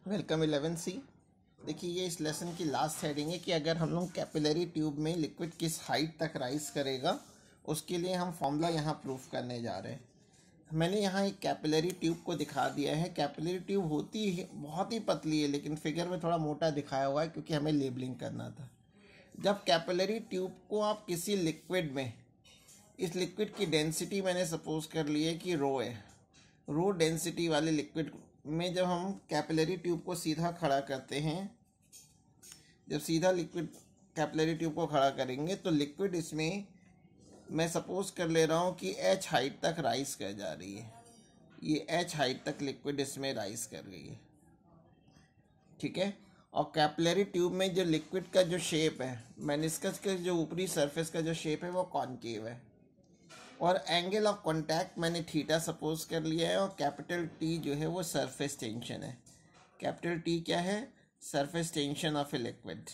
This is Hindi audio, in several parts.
Welcome 11C। देखिए ये इस लेसन की लास्ट हेडिंग है कि अगर हम लोग कैपिलरी ट्यूब में लिक्विड किस हाइट तक राइज करेगा उसके लिए हम फॉर्मूला यहाँ प्रूफ करने जा रहे हैं। मैंने यहाँ एक कैपिलरी ट्यूब को दिखा दिया है। कैपिलरी ट्यूब होती है बहुत ही पतली है, लेकिन फिगर में थोड़ा मोटा दिखाया हुआ है क्योंकि हमें लेबलिंग करना था। जब कैपिलरी ट्यूब को आप किसी लिक्विड में, इस लिक्विड की डेंसिटी मैंने सपोज कर ली है कि रो है, रो डेंसिटी वाले लिक्विड में जब हम कैपिलरी ट्यूब को सीधा खड़ा करते हैं, जब सीधा लिक्विड कैपिलरी ट्यूब को खड़ा करेंगे तो लिक्विड इसमें, मैं सपोज कर ले रहा हूँ कि h हाइट तक राइज कर जा रही है। ये h हाइट तक लिक्विड इसमें राइज कर गई है, ठीक है। और कैपिलरी ट्यूब में जो लिक्विड का जो शेप है, मेनिस्कस के जो ऊपरी सरफेस का जो शेप है वो कॉनकेव है, और एंगल ऑफ कांटेक्ट मैंने थीटा सपोज कर लिया है, और कैपिटल टी जो है वो सरफेस टेंशन है। कैपिटल टी क्या है? Surface tension of a liquid,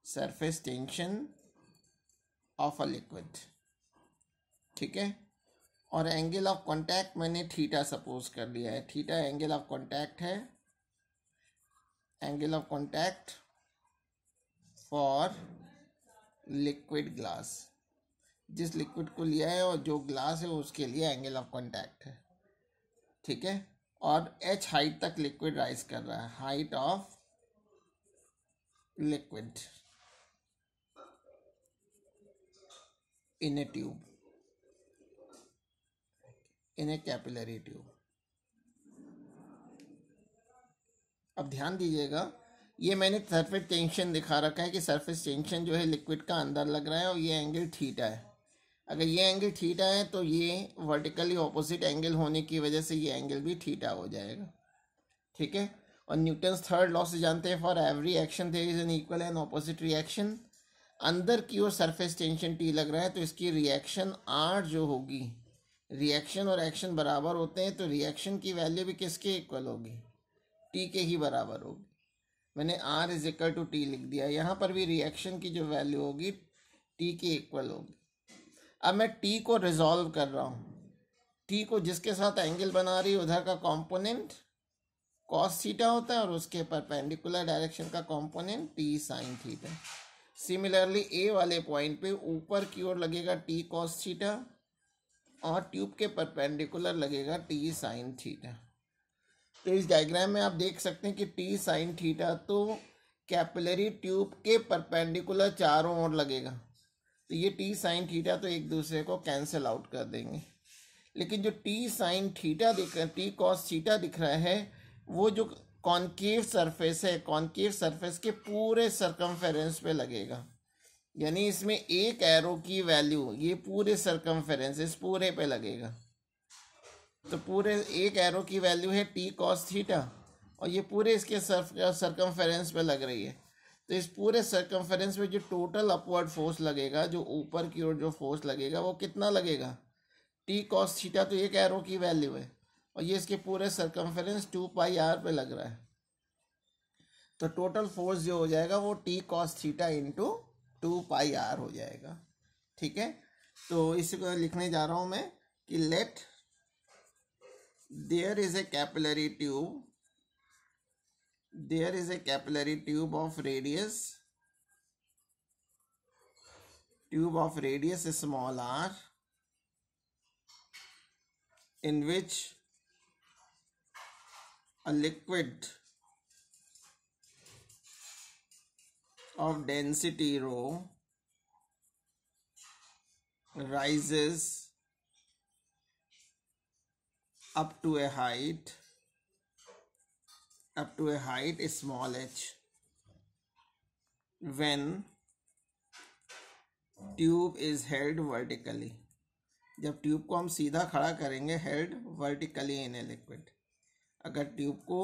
surface tension of a liquid, ठीक है। और एंगल ऑफ कांटेक्ट मैंने थीटा सपोज कर लिया है। थीटा एंगल ऑफ कांटेक्ट है, angle of contact for liquid glass. जिस लिक्विड को लिया है और जो ग्लास है उसके लिए एंगल ऑफ कांटेक्ट है, ठीक है। और h हाइट तक लिक्विड राइज कर रहा है, height of liquid in A tube, in A capillary tube. अब ध्यान दीजिएगा, ये मैंने सरफेस टेंशन दिखा रखा है कि सरफेस टेंशन जो है लिक्विड का अंदर लग रहा है, और ये एंगल थीटा है। अगर ये एंगल थीटा है तो ये वर्टिकली ऑपोजिट एंगल होने की वजह से ये एंगल भी थीटा हो जाएगा, ठीक है। और न्यूटन्स थर्ड लॉ से जानते हैं, for every action there is an equal and opposite reaction. अंदर की ओर सरफेस टेंशन टी लग रहा है तो इसकी रिएक्शन आर जो होगी, रिएक्शन और एक्शन बराबर होते हैं तो रिएक्शन की वैल्यू भी किसके इक्वल होगी? टी के ही बराबर होगी। मैंने R is equal to T लिख दिया। यहाँ पर भी रिएक्शन की जो वैल्यू होगी टी के इक्वल होगी। अब मैं टी को रिजॉल्व कर रहा हूँ। टी को जिसके साथ एंगल बना रही है उधर का कॉम्पोनेंट कॉस थीटा होता है, और उसके परपेंडिकुलर डायरेक्शन का component T sine theta. Similarly A वाले पॉइंट पे ऊपर की ओर लगेगा टी कॉस थीटा, और ट्यूब के परपेंडिकुलर लगेगा टी साइन थीटा। तो इस डायग्राम में आप देख सकते हैं कि टी साइन थीटा तो कैपिलरी ट्यूब के परपेंडिकुलर चारों ओर लगेगा, तो ये टी साइन थीटा तो एक दूसरे को कैंसिल आउट कर देंगे। लेकिन जो टी साइन थीटा दिख रहा है, टी कॉस थीटा दिख रहा है, वो जो कॉनकेव सरफेस है, कॉनकेव सरफेस के पूरे सरकमफेरेंस पे लगेगा। यानी इसमें एक एरो की वैल्यू, ये पूरे सरकमफेरेंस, इस पूरे पे लगेगा। तो पूरे एक एरो की वैल्यू है टी कॉस थीटा, और ये पूरे इसके सरकमफेरेंस पे लग रही है। तो इस पूरे सरकमफेरेंस में जो टोटल अपवर्ड फोर्स लगेगा, जो ऊपर की ओर जो फोर्स लगेगा वो कितना लगेगा? टी कॉस थीटा तो एक एरो की वैल्यू है, और ये इसके पूरे सरकमफेरेंस 2 पाई आर पे लग रहा है। तो टोटल फोर्स जो हो जाएगा वो T cos theta into 2 pi R हो जाएगा, ठीक है। तो इसको लिखने जा रहा हूं मैं कि let there is a capillary tube, there is a capillary tube of radius small r, in which a liquid of density rho rises up to a height small h when tube is held vertically। जब ट्यूब को हम सीधा खड़ा करेंगे, held vertically in a liquid. अगर ट्यूब को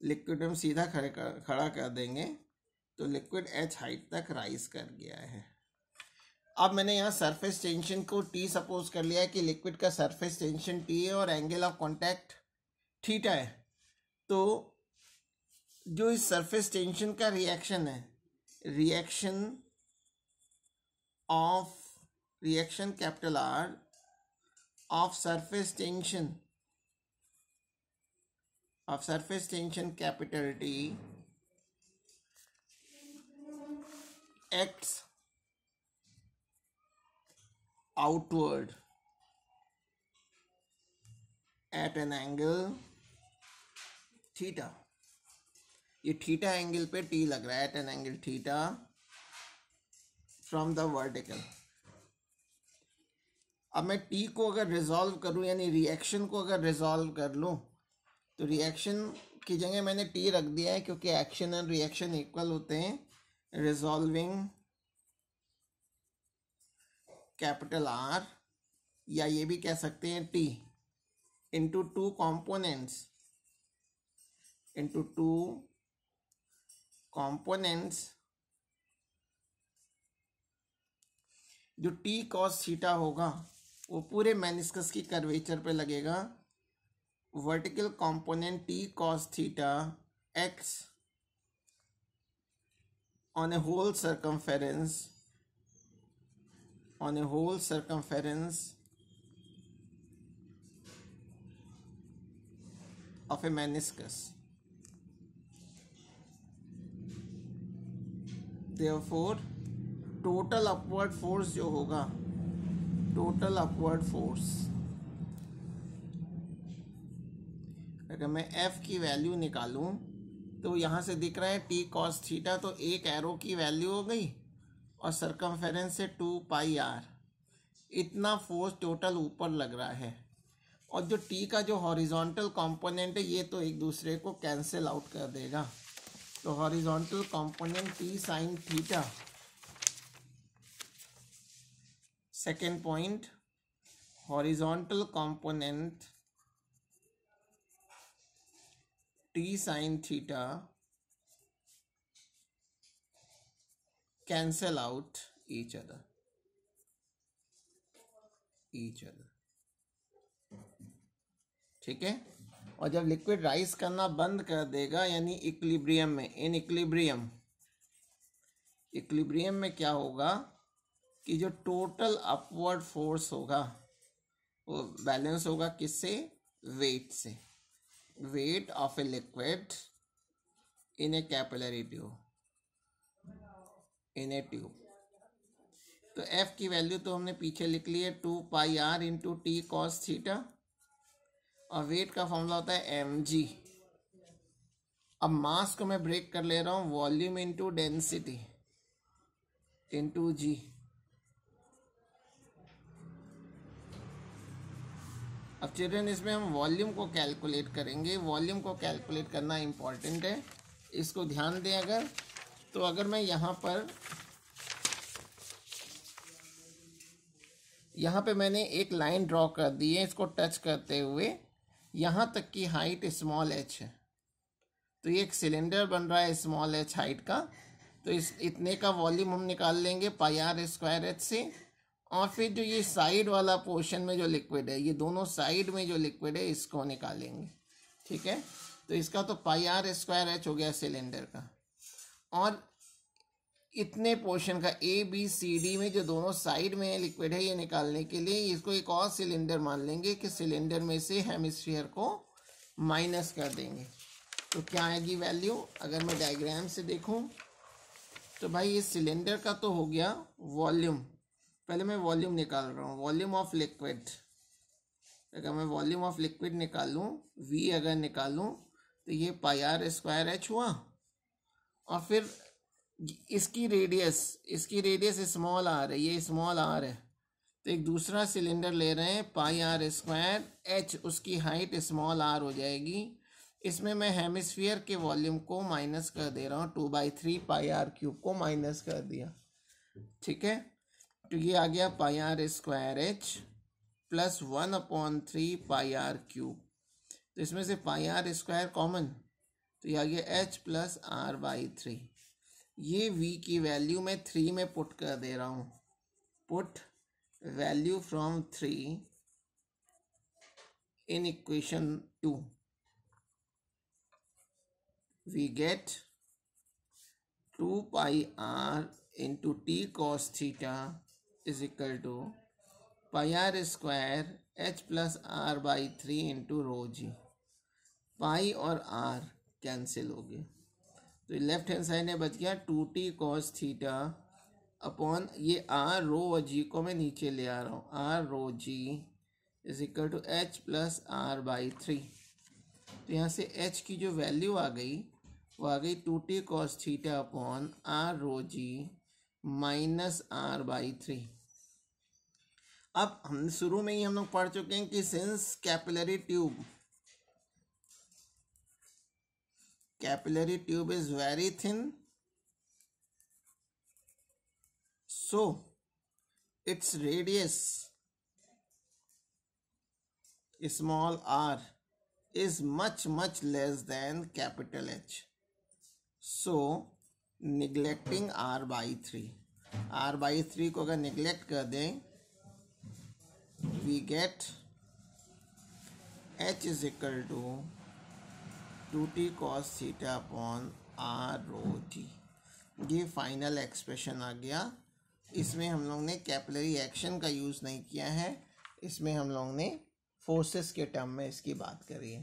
लिक्विड में सीधा खड़ा कर देंगे तो लिक्विड h हाइट तक राइज कर गया है। अब मैंने यहाँ सरफेस टेंशन को T सपोज कर लिया है कि लिक्विड का सरफेस टेंशन T है और एंगल ऑफ कांटेक्ट थीटा है। तो जो इस सरफेस टेंशन का रिएक्शन है, reaction capital R of surface tension of surface tension capital T acts outward at an angle theta. ये थीटा एंगल पे टी लग रहा है, at an angle theta from the vertical. अब मैं टी को अगर रिजॉल्व करूं, यानी रिएक्शन को अगर रिजॉल्व कर लूं, तो रिएक्शन की जगह मैंने टी रख दिया है, क्योंकि एक्शन एंड रिएक्शन इक्वल होते हैं। रिजॉल्विंग कैपिटल आर, या ये भी कह सकते हैं T into two components, into two components. जो टी कॉस थीटा होगा वो पूरे मेनिस्कस की कर्वेचर पे लगेगा। Vertical component T cos theta x on a whole circumference of a meniscus. Therefore total upward force जो होगा, total upward force, अगर मैं F की वैल्यू निकालूं तो यहाँ से दिख रहा है टी कॉस थीटा, तो एक एरो की वैल्यू हो गई और सरकमफेरेंस से 2πr, इतना फोर्स टोटल ऊपर लग रहा है। और जो टी का जो हॉरिजॉन्टल कंपोनेंट है ये तो एक दूसरे को कैंसिल आउट कर देगा। तो horizontal component T sine theta, second point, horizontal component T sine theta cancel out each other. ठीक है। और जब लिक्विड राइज करना बंद कर देगा, यानी इक्विलिब्रियम में, इन इक्विलिब्रियम में क्या होगा कि जो टोटल अपवर्ड फोर्स होगा वो बैलेंस होगा किससे? वेट से। Weight of a liquid in A capillary tube, in A tube. तो F की वैल्यू तो हमने पीछे लिख ली है 2πr into T cos theta, और वेट का फॉर्मूला होता है mg। अब मास को मैं ब्रेक कर ले रहा हूँ, वॉल्यूम इंटू डेंसिटी इंटू जी। अब चिल्ड्रन इसमें हम वॉल्यूम को कैलकुलेट करेंगे। वॉल्यूम को कैलकुलेट करना इम्पॉर्टेंट है, इसको ध्यान दें। अगर मैं यहाँ पे मैंने एक लाइन ड्रॉ कर दी है, इसको टच करते हुए यहाँ तक की हाइट स्मॉल h है, तो ये एक सिलेंडर बन रहा है स्मॉल h हाइट का। तो इतने का वॉल्यूम हम निकाल लेंगे πr² से। और फिर जो ये साइड वाला पोर्शन में जो लिक्विड है, ये दोनों साइड में जो लिक्विड है इसको निकालेंगे। ठीक है, तो इसका तो πr² हो गया सिलेंडर का। और इतने पोर्शन का ABCD में जो दोनों साइड में लिक्विड है, ये निकालने के लिए इसको एक और सिलेंडर मान लेंगे कि सिलेंडर में से हेमिस्फीयर को माइनस कर देंगे। तो क्या आएगी वैल्यू? अगर मैं डायग्राम से देखूं तो भाई ये सिलेंडर का तो हो गया वॉल्यूम। पहले मैं वॉल्यूम निकाल रहा हूँ, वॉल्यूम ऑफ लिक्विड। अगर मैं वॉल्यूम ऑफ लिक्विड निकालूं, V अगर निकालूं, तो ये πr² हुआ। और फिर इसकी रेडियस स्मॉल आर है, ये स्मॉल आर है, तो एक दूसरा सिलेंडर ले रहे हैं πr²h, उसकी हाइट स्मॉल आर हो जाएगी। इसमें मैं हेमिस्फीयर के वॉल्यूम को माइनस कर दे रहा हूँ, 2/3 πr³ को माइनस कर दिया। ठीक है, तो ये आ गया πr² प्लस 1/3 πr³। तो इसमें से πr² कॉमन, तो ये आ गया h प्लस r/3। ये V की वैल्यू मैं 3 में पुट कर दे रहा हूँ। Put value from 3 in equation 2, we get 2πr into t cos theta is equal to πr² h plus r/3 into rho g। पाई और आर कैंसिल हो गए, तो लेफ्ट हैंड साइड में बच गया 2t cos थीटा अपॉन ये आर रो और जी को मैं नीचे ले आ रहा हूँ, R rho G is equal to H plus R by 3। तो यहाँ से एच की जो वैल्यू आ गई वो आ गई 2t cos theta upon R rho G minus R by 3। अब हम शुरू में ही हम लोग पढ़ चुके हैं कि since capillary tube is very thin, so its radius small r is much less than capital H, so neglecting r by 3, r by 3 को अगर neglect कर दें we get H is equal to 2t cos theta upon r rho g। ये फाइनल एक्सप्रेशन आ गया। इसमें हम लोग ने कैपिलरी एक्शन का यूज़ नहीं किया है, इसमें हम लोग ने फोर्सेस के टर्म में इसकी बात करी है।